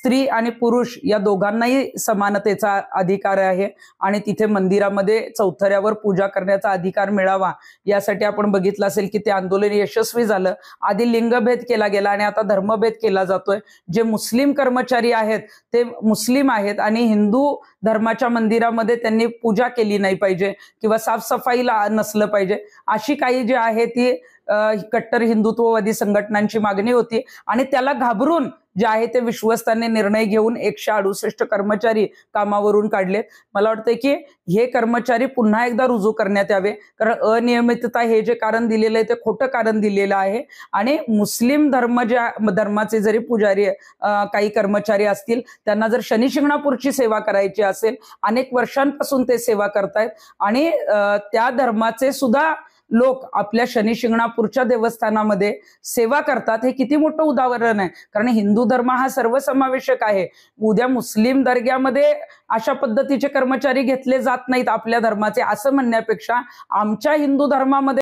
स्त्री आणि पुरुष या दोघांनाही समानतेचा अधिकार आहे आणि तिथे मंदिरामध्ये चौथऱ्यावर पूजा करण्याचा अधिकार मिळावा यासाठी आपण बघितलं असेल की ते आंदोलन यशस्वी झालं। आधी लिंगभेद केला गेला आणि आता धर्मभेद केला जातोय। जे मुस्लिम कर्मचारी आहेत ते मुस्लिम आहेत आणि हिंदू धर्माच्या मंदिरामध्ये त्यांनी पूजा केली नाही पाहिजे किंवा साफसफाईला नसलं पाहिजे अशी काही जी आहे ती कट्टर हिंदुत्ववादी संघटनांची मागणी होती आणि त्याला घाबरून जे आहे ते विश्वस्तांनी निर्णय घेऊन 168 कर्मचारी कामावरून काढलेत। मला वाटतं की हे कर्मचारी पुन्हा एकदा रुजू करण्यात यावे, कारण अनियमितता हे जे कारण दिलेलं आहे ते खोटं कारण दिलेलं आहे आणि मुस्लिम धर्माचे जरी पुजारी काही कर्मचारी असतील त्यांना जर शनी शिंगणापूरची सेवा करायची असेल, अनेक वर्षांपासून ते सेवा करतायत आणि त्या धर्माचे सुद्धा लोक आपल्या शनी शिंगणापूरच्या देवस्थानामध्ये सेवा करतात, हे किती मोठं उदाहरण आहे। कारण हिंदू धर्म हा सर्वसमावेशक आहे। उद्या मुस्लिम दर्ग्यामध्ये अशा पद्धतीचे कर्मचारी घेतले जात नाहीत आपल्या धर्माचे असं म्हणण्यापेक्षा आमच्या हिंदू धर्मामध्ये